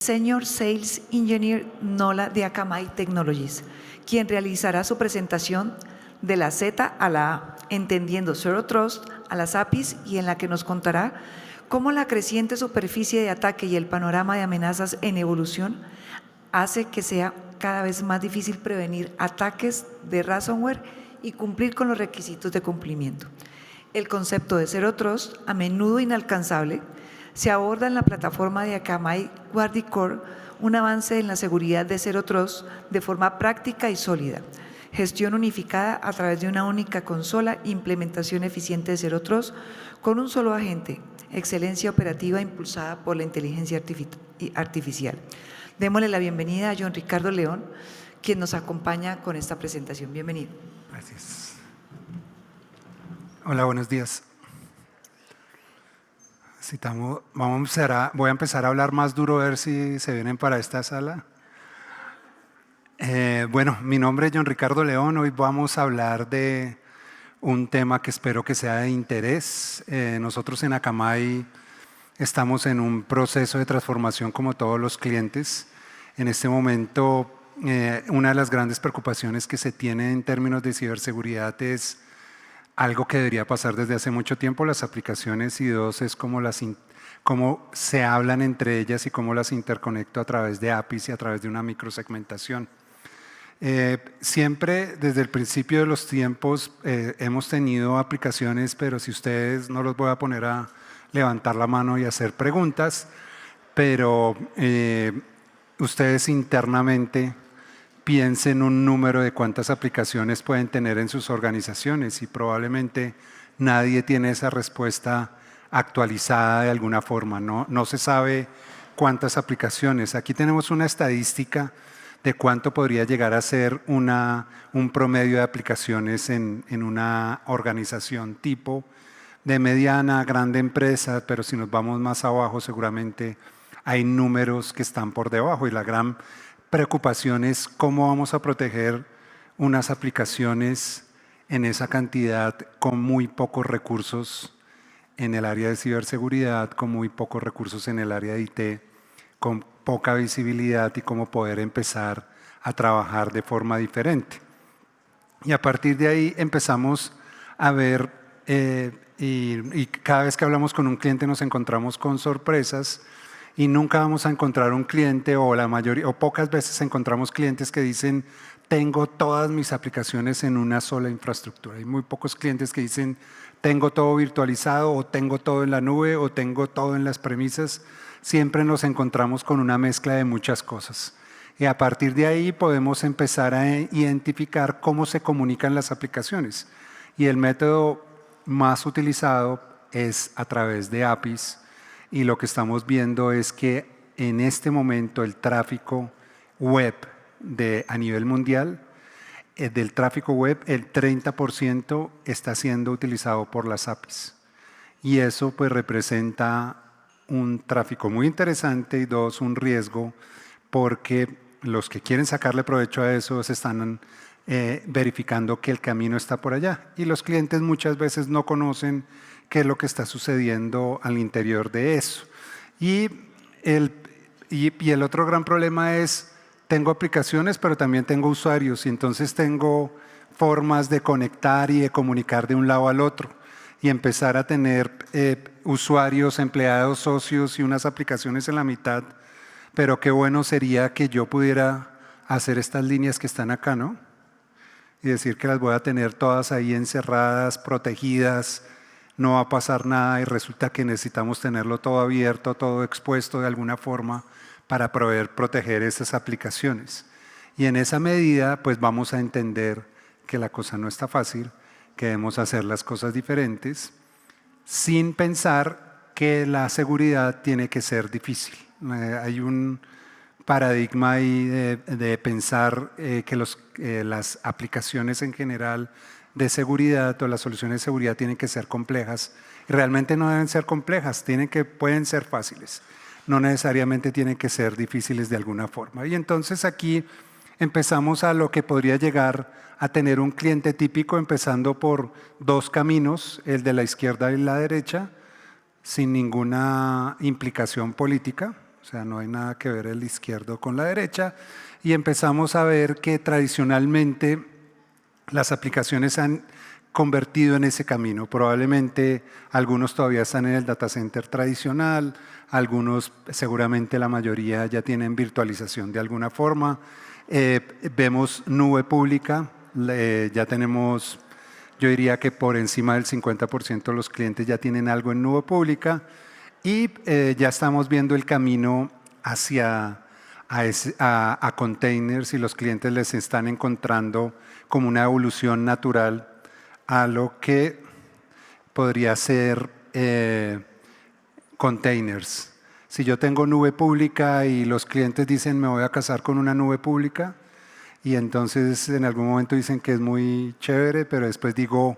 Senior Sales Engineer Nola de Akamai Technologies, quien realizará su presentación de la Z a la A, entendiendo Zero Trust a las APIs, y en la que nos contará cómo la creciente superficie de ataque y el panorama de amenazas en evolución hace que sea cada vez más difícil prevenir ataques de ransomware y cumplir con los requisitos de cumplimiento. El concepto de Zero Trust, a menudo inalcanzable, se aborda en la plataforma de Akamai Guardicore, un avance en la seguridad de Zero Trust de forma práctica y sólida, gestión unificada a través de una única consola, implementación eficiente de Zero Trust con un solo agente, excelencia operativa impulsada por la inteligencia artificial. Démosle la bienvenida a John Ricardo León, quien nos acompaña con esta presentación. Bienvenido. Gracias. Hola, buenos días. Voy a empezar a hablar más duro, a ver si se vienen para esta sala. Bueno, mi nombre es John Ricardo León. Hoy vamos a hablar de un tema que espero que sea de interés. Nosotros en Akamai estamos en un proceso de transformación como todos los clientes. En este momento, una de las grandes preocupaciones que se tiene en términos de ciberseguridad es algo que debería pasar desde hace mucho tiempo, las aplicaciones, y dos es cómo se hablan entre ellas y cómo las interconecto a través de APIs y a través de una microsegmentación. Siempre desde el principio de los tiempos hemos tenido aplicaciones, pero si ustedes, no los voy a poner a levantar la mano y hacer preguntas, pero ustedes internamente piensen un número de cuántas aplicaciones pueden tener en sus organizaciones y probablemente nadie tiene esa respuesta actualizada de alguna forma. No se sabe cuántas aplicaciones. Aquí tenemos una estadística de cuánto podría llegar a ser un promedio de aplicaciones en una organización tipo de mediana, grande empresa, pero si nos vamos más abajo seguramente hay números que están por debajo, y la gran preocupación es cómo vamos a proteger unas aplicaciones en esa cantidad con muy pocos recursos en el área de ciberseguridad, con muy pocos recursos en el área de IT, con poca visibilidad, y cómo poder empezar a trabajar de forma diferente. Y a partir de ahí empezamos a ver, y cada vez que hablamos con un cliente nos encontramos con sorpresas, y nunca vamos a encontrar un cliente, o la mayoría, o pocas veces encontramos clientes que dicen tengo todas mis aplicaciones en una sola infraestructura. Hay muy pocos clientes que dicen tengo todo virtualizado, o tengo todo en la nube, o tengo todo en las premisas. Siempre nos encontramos con una mezcla de muchas cosas. Y a partir de ahí podemos empezar a identificar cómo se comunican las aplicaciones. Y el método más utilizado es a través de APIs. Y lo que estamos viendo es que en este momento el tráfico web a nivel mundial, del tráfico web, el 30% está siendo utilizado por las APIs. Y eso pues representa un tráfico muy interesante, y dos, un riesgo, porque los que quieren sacarle provecho a eso se están verificando que el camino está por allá. Y los clientes muchas veces no conocen qué es lo que está sucediendo al interior de eso. Y el otro gran problema es, tengo aplicaciones, pero también tengo usuarios, y entonces tengo formas de conectar y de comunicar de un lado al otro, y empezar a tener usuarios, empleados, socios y unas aplicaciones en la mitad. Pero qué bueno sería que yo pudiera hacer estas líneas que están acá, ¿no? Y decir que las voy a tener todas ahí encerradas, protegidas, no va a pasar nada, y resulta que necesitamos tenerlo todo abierto, todo expuesto de alguna forma para poder proteger esas aplicaciones. Y en esa medida pues vamos a entender que la cosa no está fácil, que debemos hacer las cosas diferentes, sin pensar que la seguridad tiene que ser difícil. Hay un paradigma ahí de pensar que las aplicaciones en general de seguridad, o las soluciones de seguridad, tienen que ser complejas. Y realmente no deben ser complejas, pueden ser fáciles. No necesariamente tienen que ser difíciles de alguna forma. Y entonces aquí empezamos a lo que podría llegar a tener un cliente típico, empezando por dos caminos, el de la izquierda y la derecha, sin ninguna implicación política. O sea, no hay nada que ver el izquierdo con la derecha, y empezamos a ver que tradicionalmente las aplicaciones han convertido en ese camino. Probablemente algunos todavía están en el data center tradicional, algunos, seguramente la mayoría ya tienen virtualización de alguna forma. Vemos nube pública, ya tenemos, yo diría que por encima del 50% de los clientes ya tienen algo en nube pública, y ya estamos viendo el camino hacia a containers, y los clientes les están encontrando como una evolución natural a lo que podría ser containers. Si yo tengo nube pública y los clientes dicen me voy a casar con una nube pública, y entonces en algún momento dicen que es muy chévere, pero después digo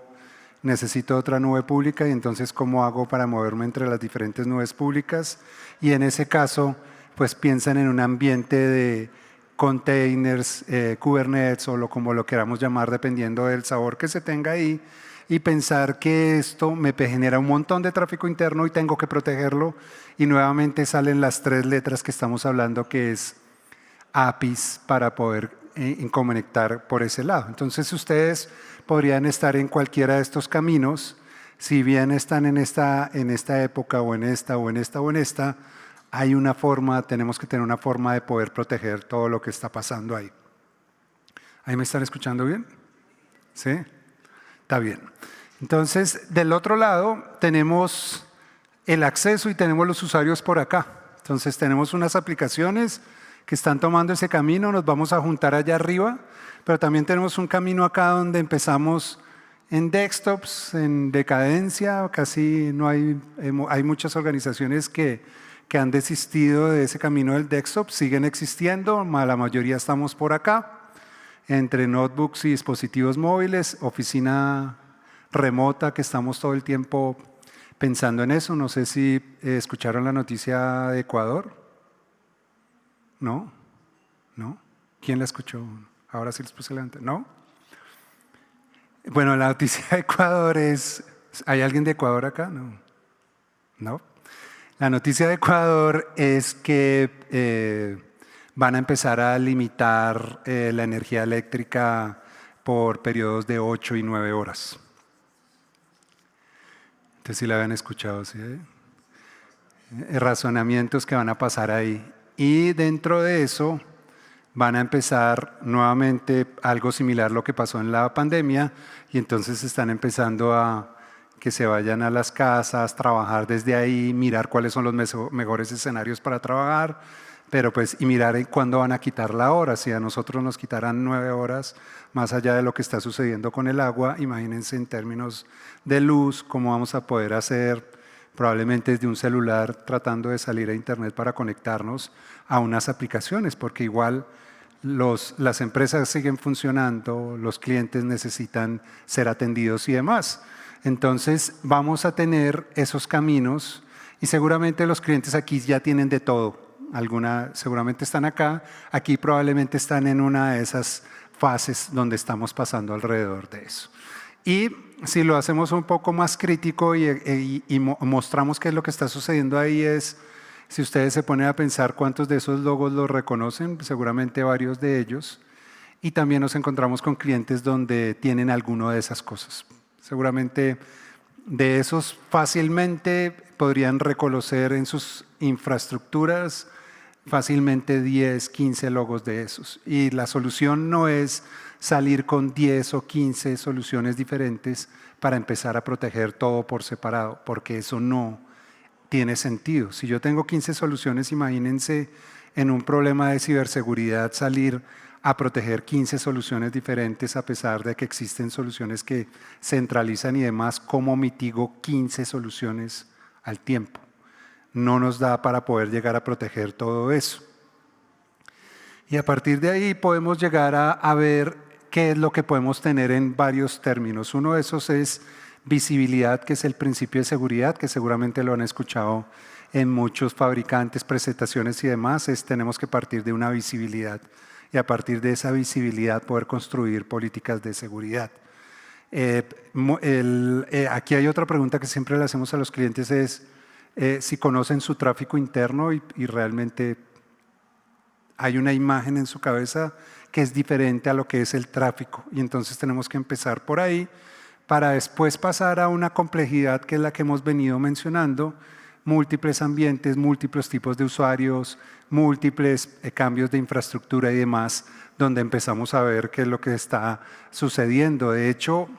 necesito otra nube pública, y entonces ¿cómo hago para moverme entre las diferentes nubes públicas? Y en ese caso pues piensan en un ambiente de containers, Kubernetes o como lo queramos llamar dependiendo del sabor que se tenga ahí, y pensar que esto me genera un montón de tráfico interno y tengo que protegerlo, y nuevamente salen las 3 letras que estamos hablando, que es APIs, para poder conectar por ese lado. Entonces ustedes podrían estar en cualquiera de estos caminos, si bien están en esta época o en esta o en esta o en esta, hay una forma, tenemos que tener una forma de poder proteger todo lo que está pasando ahí. ¿Ahí me están escuchando bien? ¿Sí? Está bien. Entonces, del otro lado tenemos el acceso y tenemos los usuarios por acá. Entonces tenemos unas aplicaciones que están tomando ese camino, nos vamos a juntar allá arriba, pero también tenemos un camino acá donde empezamos en desktops, en decadencia, casi no hay muchas organizaciones que han desistido de ese camino del desktop, siguen existiendo, la mayoría estamos por acá, entre notebooks y dispositivos móviles, oficina remota, que estamos todo el tiempo pensando en eso. No sé si escucharon la noticia de Ecuador. ¿No? ¿No? ¿Quién la escuchó? Ahora sí les puse delante. ¿No? Bueno, la noticia de Ecuador es… ¿Hay alguien de Ecuador acá? No. ¿No? La noticia de Ecuador es que van a empezar a limitar la energía eléctrica por periodos de 8 y 9 horas. Entonces, si la habían escuchado, ¿sí? Razonamientos que van a pasar ahí. Y dentro de eso van a empezar nuevamente algo similar a lo que pasó en la pandemia, y entonces están empezando a que se vayan a las casas, trabajar desde ahí, mirar cuáles son los mejores escenarios para trabajar, pero pues y mirar en cuándo van a quitar la hora. Si a nosotros nos quitaran 9 horas, más allá de lo que está sucediendo con el agua, imagínense en términos de luz, cómo vamos a poder hacer, probablemente desde un celular, tratando de salir a internet para conectarnos a unas aplicaciones, porque igual las empresas siguen funcionando, los clientes necesitan ser atendidos y demás. Entonces vamos a tener esos caminos, y seguramente los clientes aquí ya tienen de todo. Seguramente están acá, aquí probablemente están en una de esas fases donde estamos pasando alrededor de eso. Y si lo hacemos un poco más crítico y mostramos qué es lo que está sucediendo ahí, es, si ustedes se ponen a pensar cuántos de esos logos los reconocen, seguramente varios de ellos, y también nos encontramos con clientes donde tienen alguno de esas cosas. Seguramente de esos fácilmente podrían reconocer en sus infraestructuras fácilmente 10, 15 logos de esos. Y la solución no es salir con 10 o 15 soluciones diferentes para empezar a proteger todo por separado, porque eso no tiene sentido. Si yo tengo 15 soluciones, imagínense en un problema de ciberseguridad salir a proteger 15 soluciones diferentes, a pesar de que existen soluciones que centralizan y demás. ¿Cómo mitigo 15 soluciones al tiempo? No nos da para poder llegar a proteger todo eso. Y a partir de ahí podemos llegar a ver qué es lo que podemos tener en varios términos. Uno de esos es visibilidad, que es el principio de seguridad, que seguramente lo han escuchado en muchos fabricantes, presentaciones y demás. Tenemos que partir de una visibilidad, y a partir de esa visibilidad poder construir políticas de seguridad. Aquí hay otra pregunta que siempre le hacemos a los clientes, es si conocen su tráfico interno y realmente hay una imagen en su cabeza que es diferente a lo que es el tráfico. Y entonces tenemos que empezar por ahí para después pasar a una complejidad que es la que hemos venido mencionando, múltiples ambientes, múltiples tipos de usuarios, múltiples cambios de infraestructura y demás, donde empezamos a ver qué es lo que está sucediendo. De hecho,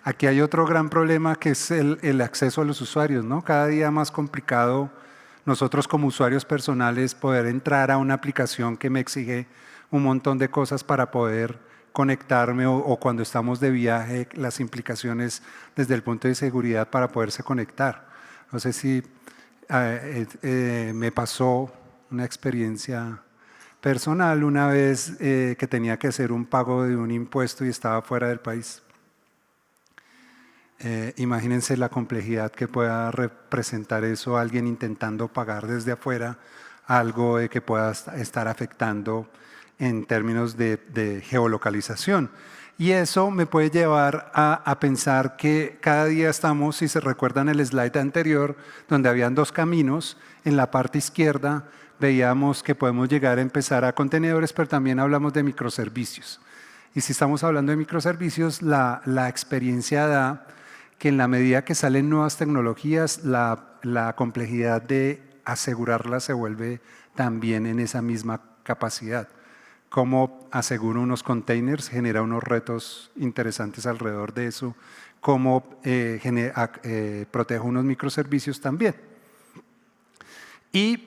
aquí hay otro gran problema que es el acceso a los usuarios, ¿no? Cada día más complicado nosotros como usuarios personales poder entrar a una aplicación que me exige un montón de cosas para poder conectarme o cuando estamos de viaje, las implicaciones desde el punto de seguridad para poderse conectar. No sé si me pasó una experiencia personal una vez que tenía que hacer un pago de un impuesto y estaba fuera del país. Imagínense la complejidad que pueda representar eso, alguien intentando pagar desde afuera algo que pueda estar afectando en términos de geolocalización. Y eso me puede llevar a pensar que cada día estamos, si se recuerdan el slide anterior, donde habían dos caminos, en la parte izquierda veíamos que podemos llegar a empezar a contenedores, pero también hablamos de microservicios. Y si estamos hablando de microservicios, la experiencia da que en la medida que salen nuevas tecnologías, la complejidad de asegurarlas se vuelve también en esa misma capacidad. Cómo aseguro unos containers genera unos retos interesantes alrededor de eso, cómo protejo unos microservicios también. Y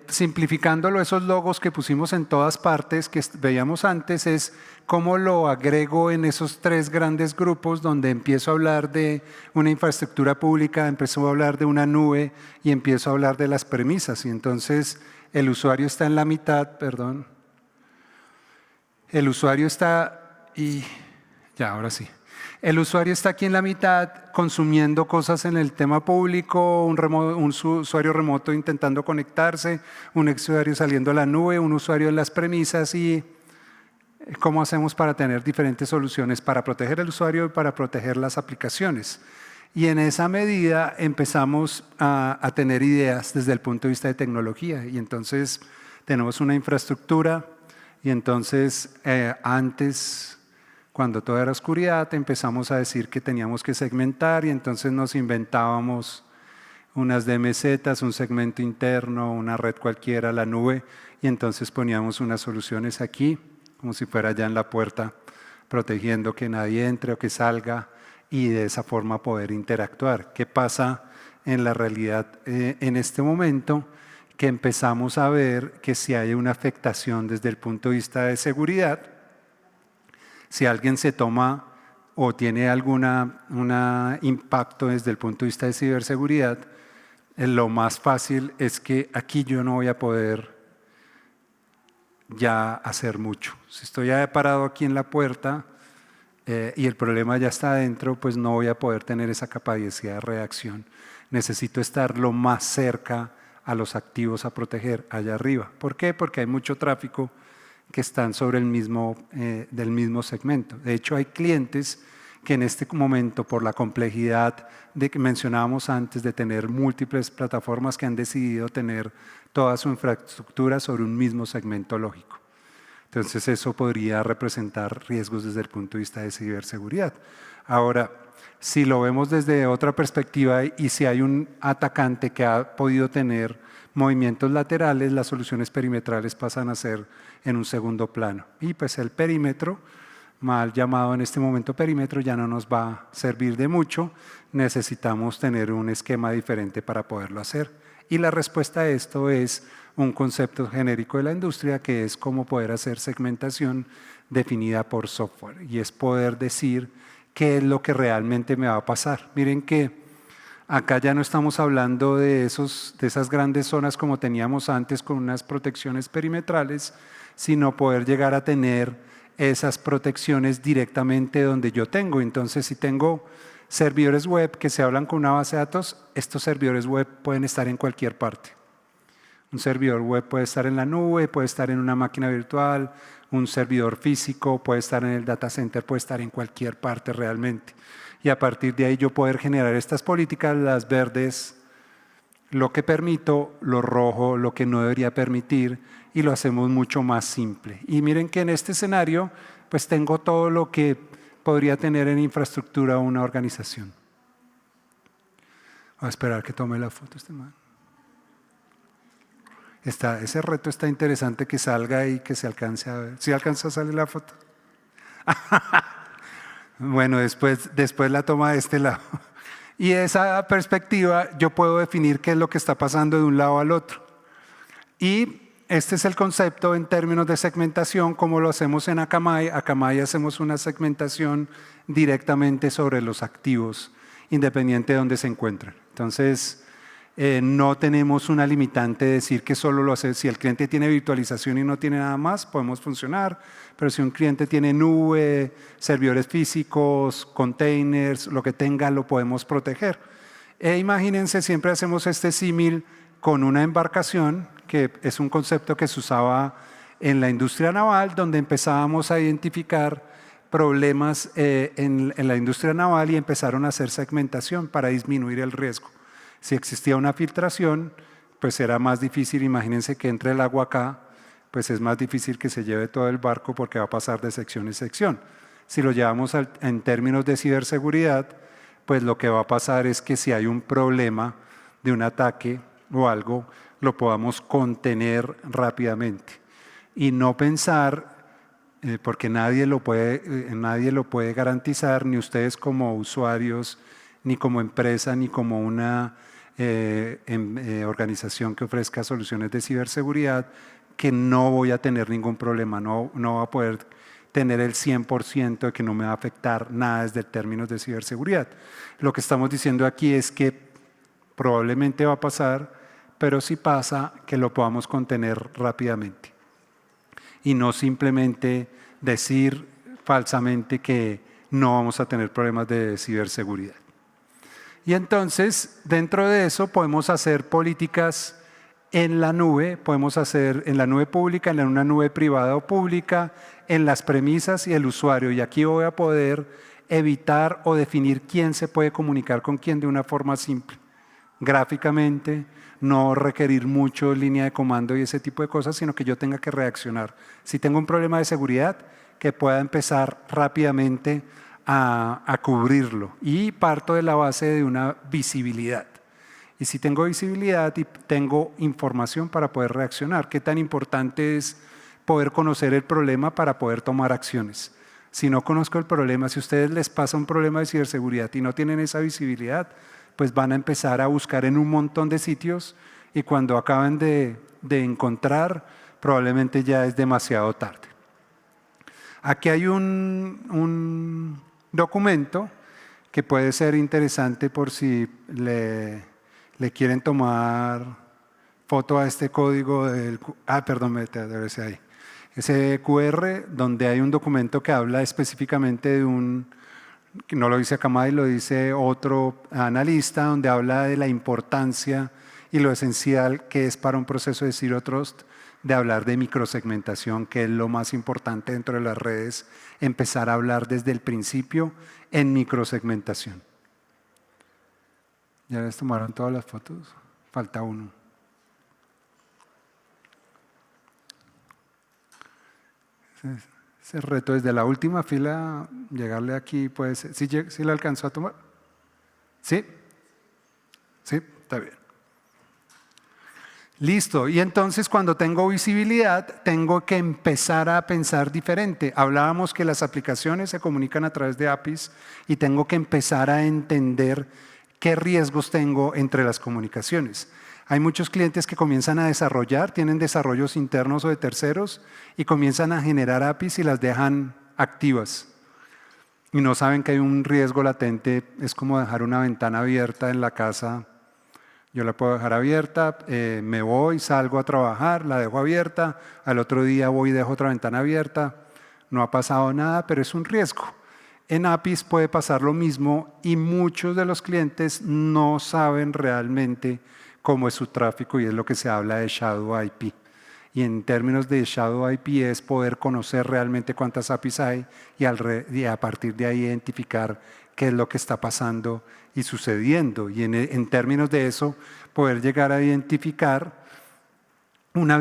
simplificándolo, esos logos que pusimos en todas partes que veíamos antes es cómo lo agrego en esos tres grandes grupos donde empiezo a hablar de una infraestructura pública, empiezo a hablar de una nube y empiezo a hablar de las premisas. Y entonces el usuario está en la mitad, perdón. El usuario está, ahora sí. El usuario está aquí en la mitad consumiendo cosas en el tema público, un usuario remoto intentando conectarse, un usuario saliendo a la nube, un usuario en las premisas y cómo hacemos para tener diferentes soluciones para proteger el usuario y para proteger las aplicaciones. Y en esa medida empezamos a tener ideas desde el punto de vista de tecnología y entonces tenemos una infraestructura y entonces antes, cuando todo era oscuridad, empezamos a decir que teníamos que segmentar y entonces nos inventábamos unas DMZs, un segmento interno, una red cualquiera, la nube, y entonces poníamos unas soluciones aquí, como si fuera ya en la puerta, protegiendo que nadie entre o que salga y de esa forma poder interactuar. ¿Qué pasa en la realidad en este momento? Que empezamos a ver que si hay una afectación desde el punto de vista de seguridad, si alguien se toma o tiene algún impacto desde el punto de vista de ciberseguridad, lo más fácil es que aquí yo no voy a poder ya hacer mucho. Si estoy ya parado aquí en la puerta y el problema ya está adentro, pues no voy a poder tener esa capacidad de reacción. Necesito estar lo más cerca a los activos a proteger allá arriba. ¿Por qué? Porque hay mucho tráfico que están sobre del mismo segmento. De hecho, hay clientes que en este momento, por la complejidad de que mencionábamos antes, de tener múltiples plataformas que han decidido tener toda su infraestructura sobre un mismo segmento lógico. Entonces, eso podría representar riesgos desde el punto de vista de ciberseguridad. Ahora, si lo vemos desde otra perspectiva y si hay un atacante que ha podido tener movimientos laterales, las soluciones perimetrales pasan a ser en un segundo plano. Y pues el perímetro, mal llamado en este momento perímetro, ya no nos va a servir de mucho. Necesitamos tener un esquema diferente para poderlo hacer. Y la respuesta a esto es un concepto genérico de la industria que es cómo poder hacer segmentación definida por software. Y es poder decir qué es lo que realmente me va a pasar. Miren que acá ya no estamos hablando de esas grandes zonas como teníamos antes con unas protecciones perimetrales, sino poder llegar a tener esas protecciones directamente donde yo tengo. Entonces, si tengo servidores web que se hablan con una base de datos, estos servidores web pueden estar en cualquier parte. Un servidor web puede estar en la nube, puede estar en una máquina virtual, un servidor físico, puede estar en el data center, puede estar en cualquier parte realmente. Y a partir de ahí yo poder generar estas políticas, las verdes lo que permito, lo rojo, lo que no debería permitir, y lo hacemos mucho más simple. Y miren que en este escenario, pues tengo todo lo que podría tener en infraestructura una organización. Voy a esperar que tome la foto este man. Ese reto está interesante, que salga y que se alcance a ver. ¿Sí alcanza a salir la foto? Bueno, después la toma de este lado. Y esa perspectiva yo puedo definir qué es lo que está pasando de un lado al otro. Y este es el concepto en términos de segmentación, como lo hacemos en Akamai. Akamai hacemos una segmentación directamente sobre los activos, independiente de dónde se encuentran. Entonces, no tenemos una limitante de decir que solo lo hace. Si el cliente tiene virtualización y no tiene nada más, podemos funcionar. Pero si un cliente tiene nube, servidores físicos, containers, lo que tenga, lo podemos proteger. Imagínense, siempre hacemos este símil con una embarcación, que es un concepto que se usaba en la industria naval, donde empezábamos a identificar problemas en la industria naval y empezaron a hacer segmentación para disminuir el riesgo. Si existía una filtración, pues era más difícil. Imagínense que entre el agua acá, pues es más difícil que se lleve todo el barco, porque va a pasar de sección en sección. Si lo llevamos en términos de ciberseguridad, pues lo que va a pasar es que si hay un problema de un ataque o algo, lo podamos contener rápidamente y no pensar, porque nadie lo puede garantizar, ni ustedes como usuarios, ni como empresa, ni como una organización que ofrezca soluciones de ciberseguridad, que no voy a tener ningún problema, no va a poder tener el 100% de que no me va a afectar nada desde términos de ciberseguridad. Lo que estamos diciendo aquí es que probablemente va a pasar, pero si pasa, que lo podamos contener rápidamente. Y no simplemente decir falsamente que no vamos a tener problemas de ciberseguridad. Y entonces, dentro de eso, podemos hacer políticas en la nube, podemos hacer en la nube pública, en una nube privada o pública, en las premisas y el usuario. Y aquí voy a poder evitar o definir quién se puede comunicar con quién de una forma simple. Gráficamente, no requerir mucho línea de comando y ese tipo de cosas, sino que yo tenga que reaccionar. Si tengo un problema de seguridad, que pueda empezar rápidamente a cubrirlo. Y parto de la base de una visibilidad. Y si tengo visibilidad y tengo información para poder reaccionar, ¿qué tan importante es poder conocer el problema para poder tomar acciones? Si no conozco el problema, si a ustedes les pasa un problema de ciberseguridad y no tienen esa visibilidad, pues van a empezar a buscar en un montón de sitios y cuando acaben de encontrar, probablemente ya es demasiado tarde. Aquí hay un documento que puede ser interesante por si le quieren tomar foto a este código del… perdón, debe ser ahí. Ese QR, donde hay un documento que habla específicamente de no lo dice Akamai, lo dice otro analista, donde habla de la importancia y lo esencial que es para un proceso de Zero Trust de hablar de microsegmentación, que es lo más importante dentro de las redes, empezar a hablar desde el principio en microsegmentación. ¿Ya les tomaron todas las fotos? Falta uno. Ese reto desde la última fila, llegarle aquí puede ser. ¿Sí le alcanzó a tomar? ¿Sí? Sí, está bien. Listo, y entonces cuando tengo visibilidad, tengo que empezar a pensar diferente. Hablábamos que las aplicaciones se comunican a través de APIs y tengo que empezar a entender qué riesgos tengo entre las comunicaciones. Hay muchos clientes que comienzan a desarrollar, tienen desarrollos internos o de terceros y comienzan a generar APIs y las dejan activas. Y no saben que hay un riesgo latente, es como dejar una ventana abierta en la casa. Yo la puedo dejar abierta, me voy, salgo a trabajar, la dejo abierta, al otro día voy y dejo otra ventana abierta, no ha pasado nada, pero es un riesgo. En APIs puede pasar lo mismo y muchos de los clientes no saben realmente cómo es su tráfico y es lo que se habla de Shadow IP. Y en términos de Shadow IP es poder conocer realmente cuántas APIs hay y a partir de ahí identificar qué es lo que está pasando y sucediendo. Y en términos de eso, poder llegar a identificar una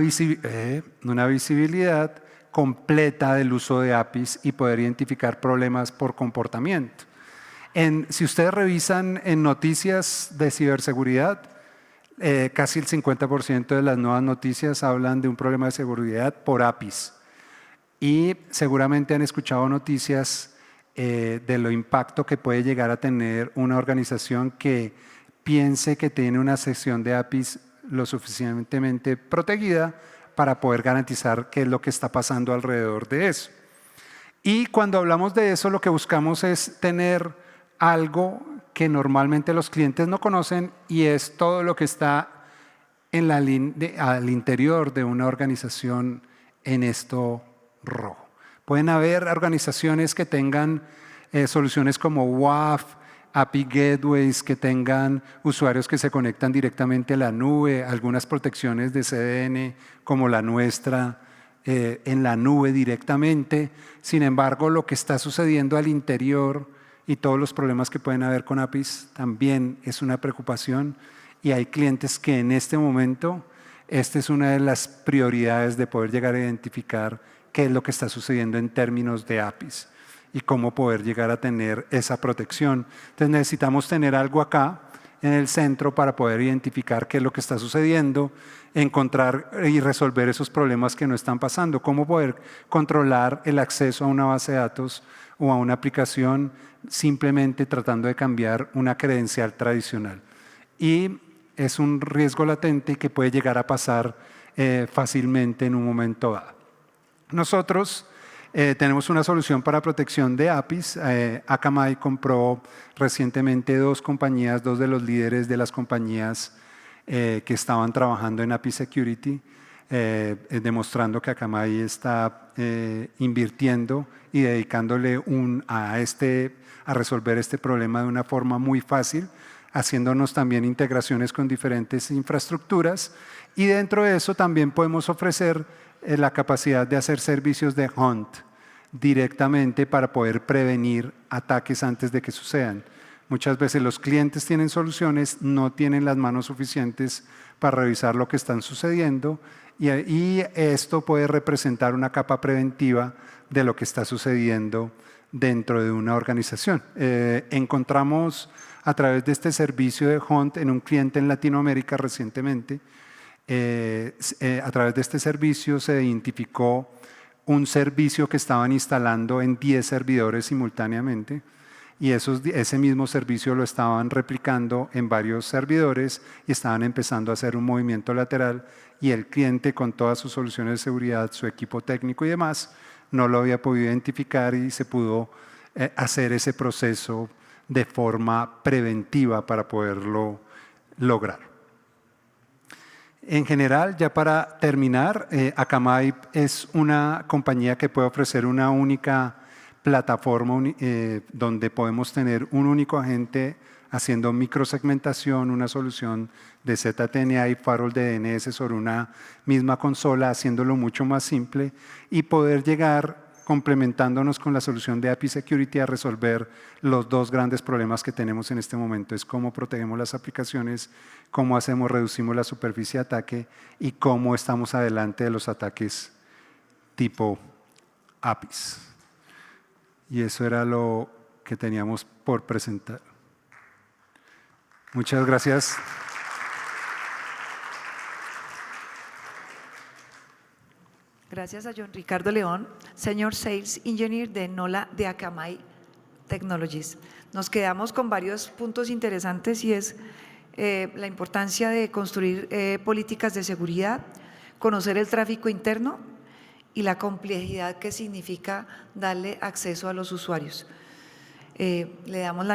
visibilidad completa del uso de APIs y poder identificar problemas por comportamiento. Si ustedes revisan en noticias de ciberseguridad, casi el 50% de las nuevas noticias hablan de un problema de seguridad por APIs. Y seguramente han escuchado noticias de lo impacto que puede llegar a tener una organización que piense que tiene una sección de APIs lo suficientemente protegida para poder garantizar qué es lo que está pasando alrededor de eso. Y cuando hablamos de eso, lo que buscamos es tener algo que normalmente los clientes no conocen y es todo lo que está al interior de una organización en esto rojo. Pueden haber organizaciones que tengan soluciones como WAF, API Gateways, que tengan usuarios que se conectan directamente a la nube, algunas protecciones de CDN como la nuestra en la nube directamente. Sin embargo, lo que está sucediendo al interior y todos los problemas que pueden haber con APIs también es una preocupación y hay clientes que en este momento esta es una de las prioridades de poder llegar a identificar qué es lo que está sucediendo en términos de APIs y cómo poder llegar a tener esa protección. Entonces necesitamos tener algo acá en el centro para poder identificar qué es lo que está sucediendo, encontrar y resolver esos problemas que no están pasando, cómo poder controlar el acceso a una base de datos o a una aplicación simplemente tratando de cambiar una credencial tradicional. Y es un riesgo latente que puede llegar a pasar fácilmente en un momento dado. Nosotros tenemos una solución para protección de APIs. Akamai compró recientemente dos compañías, dos de los líderes de las compañías que estaban trabajando en API Security, demostrando que Akamai está invirtiendo y dedicándole a resolver este problema de una forma muy fácil, haciéndonos también integraciones con diferentes infraestructuras y dentro de eso también podemos ofrecer la capacidad de hacer servicios de hunt directamente para poder prevenir ataques antes de que sucedan. Muchas veces los clientes tienen soluciones, no tienen las manos suficientes para revisar lo que están sucediendo y esto puede representar una capa preventiva de lo que está sucediendo dentro de una organización. Encontramos a través de este servicio de Hunt en un cliente en Latinoamérica recientemente, a través de este servicio se identificó un servicio que estaban instalando en 10 servidores simultáneamente y ese mismo servicio lo estaban replicando en varios servidores y estaban empezando a hacer un movimiento lateral y el cliente con todas sus soluciones de seguridad, su equipo técnico y demás, no lo había podido identificar y se pudo hacer ese proceso de forma preventiva para poderlo lograr. En general, ya para terminar, Akamai es una compañía que puede ofrecer una única plataforma donde podemos tener un único agente haciendo microsegmentación, una solución de ZTNA y firewall de DNS sobre una misma consola, haciéndolo mucho más simple y poder llegar complementándonos con la solución de API Security a resolver los dos grandes problemas que tenemos en este momento. Es cómo protegemos las aplicaciones, cómo reducimos la superficie de ataque y cómo estamos adelante de los ataques tipo APIs. Y eso era lo que teníamos por presentar. Muchas gracias. Gracias a John Ricardo León, Senior Sales Engineer de NOLA de Akamai Technologies. Nos quedamos con varios puntos interesantes y es la importancia de construir políticas de seguridad, conocer el tráfico interno y la complejidad que significa darle acceso a los usuarios. Le damos la